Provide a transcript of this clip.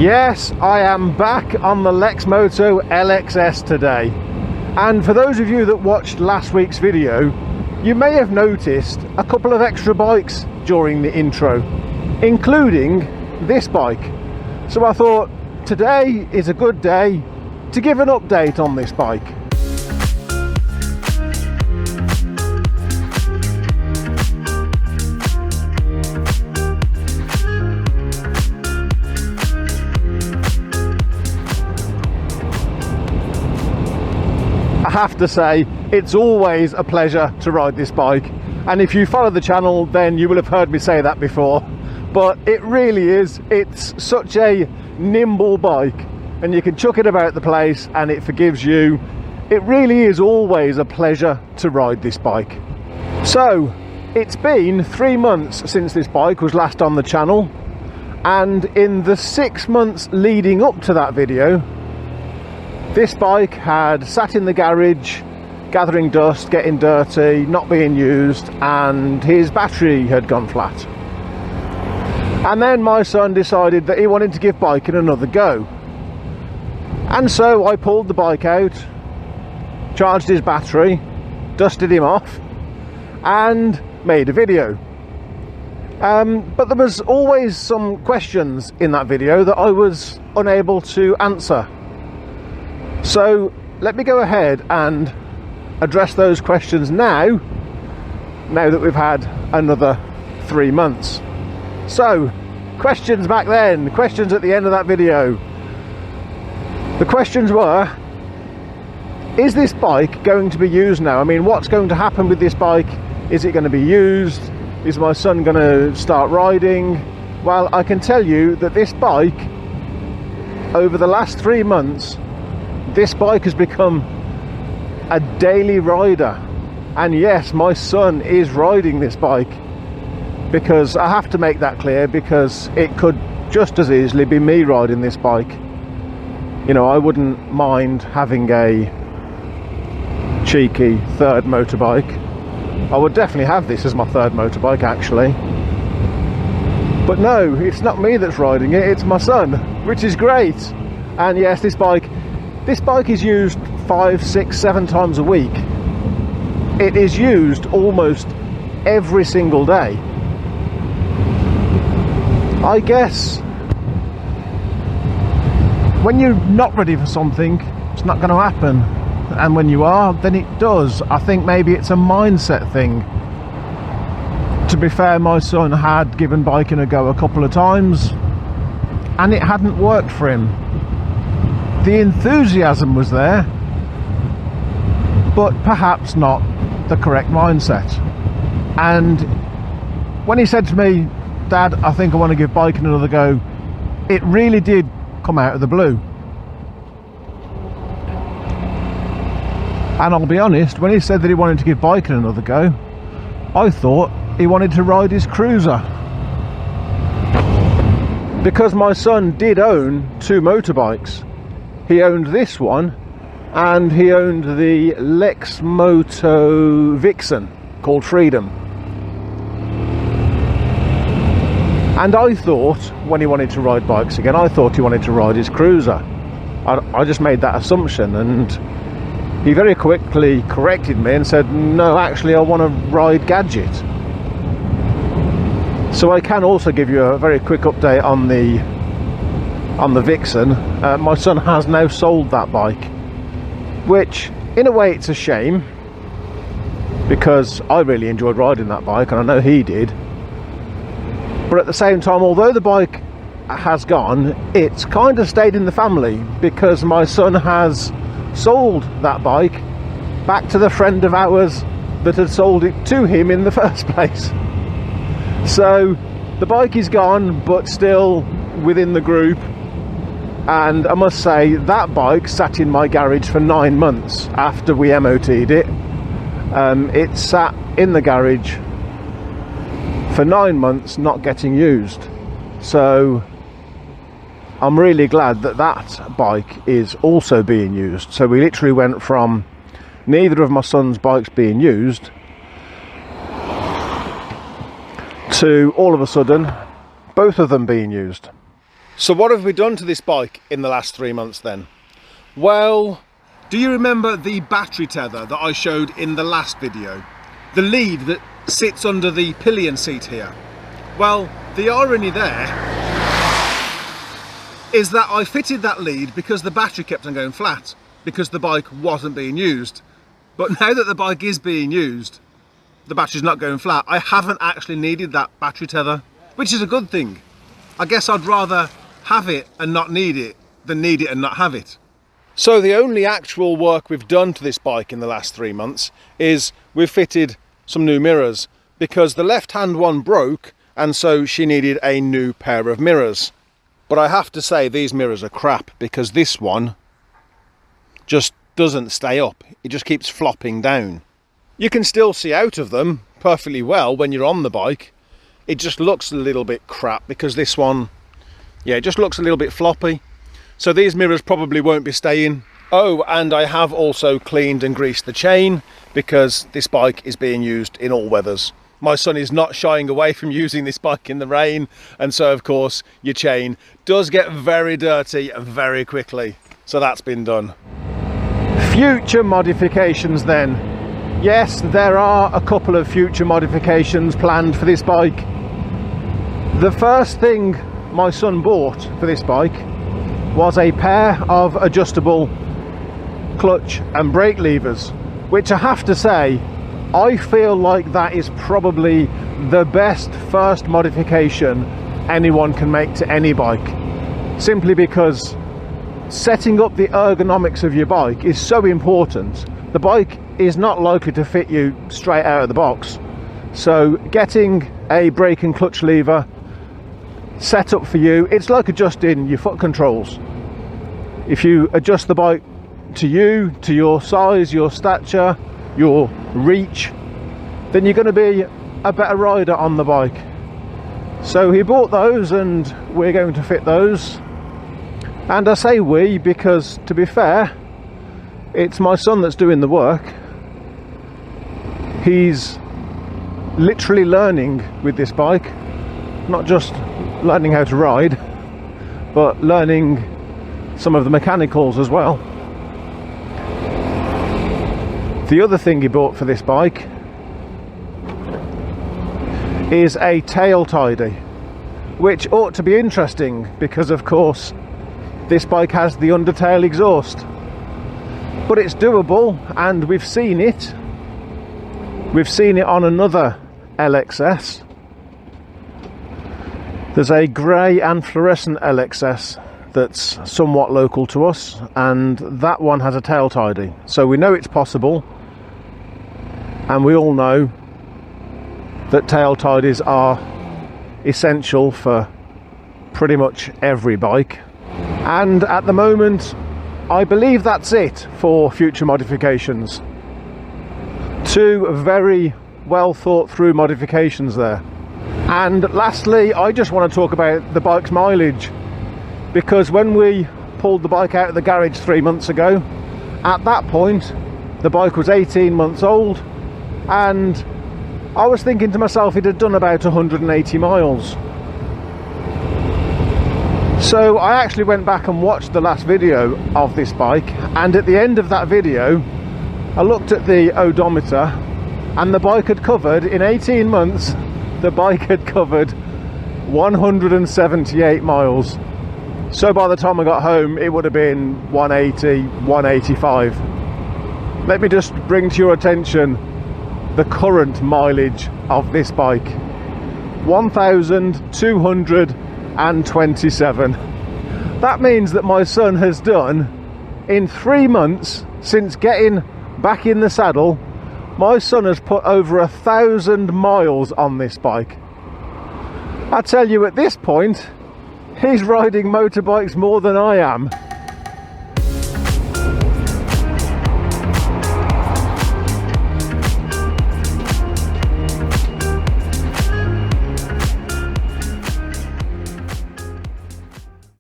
Yes, I am back on the Lexmoto LXS today, and for those of you that watched last week's video, you may have noticed a couple of extra bikes during the intro, including this bike. So I thought today is a good day to give an update on this bike. I have to say, it's always a pleasure to ride this bike, and if you follow the channel then you will have heard me say that before, but it really is, it's such a nimble bike and you can chuck it about the place and it forgives you. It really is always a pleasure to ride this bike. So it's been 3 months since this bike was last on the channel, and in the 6 months leading up to that video, this bike had sat in the garage, gathering dust, getting dirty, not being used, and his battery had gone flat. And then my son decided that he wanted to give biking another go. And so I pulled the bike out, charged his battery, dusted him off, and made a video. But there was always some questions in that video that I was unable to answer. So let me go ahead and address those questions now that we've had another 3 months. So, questions back then, questions at the end of that video. The questions were, is this bike going to be used now? I mean, what's going to happen with this bike? Is it going to be used? Is my son going to start riding? Well, I can tell you that this bike, over the last 3 months, this bike has become a daily rider. And yes, my son is riding this bike, because I have to make that clear, because it could just as easily be me riding this bike. You know, I wouldn't mind having a cheeky third motorbike. I would definitely have this as my third motorbike actually. But no, it's not me that's riding it, it's my son, which is great. And yes, this bike is used 5, 6, 7 times a week. It is used almost every single day. I guess when you're not ready for something, it's not going to happen, and when you are, then it does. I think maybe it's a mindset thing. To be fair, my son had given biking a go a couple of times and it hadn't worked for him. The enthusiasm was there, but perhaps not the correct mindset. And when he said to me, "Dad, I think I want to give biking another go," it really did come out of the blue. And I'll be honest, when he said that he wanted to give biking another go, I thought he wanted to ride his cruiser. Because my son did own 2 motorbikes. He owned this one, and he owned the Lexmoto Vixen called Freedom. And I thought, when he wanted to ride bikes again, I thought he wanted to ride his cruiser. I just made that assumption, and he very quickly corrected me and said, no, actually I want to ride Gadget. So I can also give you a very quick update on the Vixen. My son has now sold that bike, which in a way it's a shame, because I really enjoyed riding that bike and I know he did. But at the same time, although the bike has gone, it's kind of stayed in the family, because my son has sold that bike back to the friend of ours that had sold it to him in the first place. So the bike is gone, but still within the group. And I must say, that bike sat in my garage for 9 months after we MOT'd it. It sat in the garage for 9 months not getting used. So I'm really glad that that bike is also being used. So we literally went from neither of my son's bikes being used to all of a sudden both of them being used. So what have we done to this bike in the last 3 months then? Well, do you remember the battery tether that I showed in the last video? The lead that sits under the pillion seat here. Well, the irony there is that I fitted that lead because the battery kept on going flat, because the bike wasn't being used. But now that the bike is being used, the battery's not going flat. I haven't actually needed that battery tether, which is a good thing. I guess I'd rather have it and not need it than need it and not have it. So the only actual work we've done to this bike in the last 3 months is we've fitted some new mirrors, because the left-hand one broke and so she needed a new pair of mirrors. But I have to say these mirrors are crap, because this one just doesn't stay up. It just keeps flopping down. You can still see out of them perfectly well when you're on the bike. It just looks a little bit crap because this one, yeah, it just looks a little bit floppy. So these mirrors probably won't be staying. Oh, and I have also cleaned and greased the chain, because this bike is being used in all weathers. My son is not shying away from using this bike in the rain, and so of course your chain does get very dirty very quickly. So that's been done. Future modifications then. Yes, there are a couple of future modifications planned for this bike. The first thing my son bought for this bike was a pair of adjustable clutch and brake levers, which I have to say, I feel like that is probably the best first modification anyone can make to any bike, simply because setting up the ergonomics of your bike is so important. The bike is not likely to fit you straight out of the box, so getting a brake and clutch lever set up for you, it's like adjusting your foot controls. If you adjust the bike to you, to your size, your stature, your reach, then you're going to be a better rider on the bike. So he bought those and we're going to fit those. And I say we because, to be fair, it's my son that's doing the work. He's literally learning with this bike, not just learning how to ride, but learning some of the mechanicals as well. The other thing he bought for this bike is a tail tidy, which ought to be interesting because of course this bike has the undertail exhaust. But it's doable, and we've seen it. We've seen it on another LXS. There's a grey and fluorescent LXS that's somewhat local to us, and that one has a tail tidy. So we know it's possible, and we all know that tail tidies are essential for pretty much every bike. And at the moment, I believe that's it for future modifications. Two very well thought through modifications there. And lastly, I just want to talk about the bike's mileage, because when we pulled the bike out of the garage 3 months ago, at that point the bike was 18 months old, and I was thinking to myself it had done about 180 miles. So I actually went back and watched the last video of this bike, and at the end of that video I looked at the odometer, and the bike had covered, in 18 months, the bike had covered 178 miles. So by the time I got home it would have been 180, 185. Let me just bring to your attention the current mileage of this bike: 1,227. That means that my son has done, in 3 months since getting back in the saddle, my son has put over 1,000 miles on this bike. I tell you, at this point he's riding motorbikes more than I am.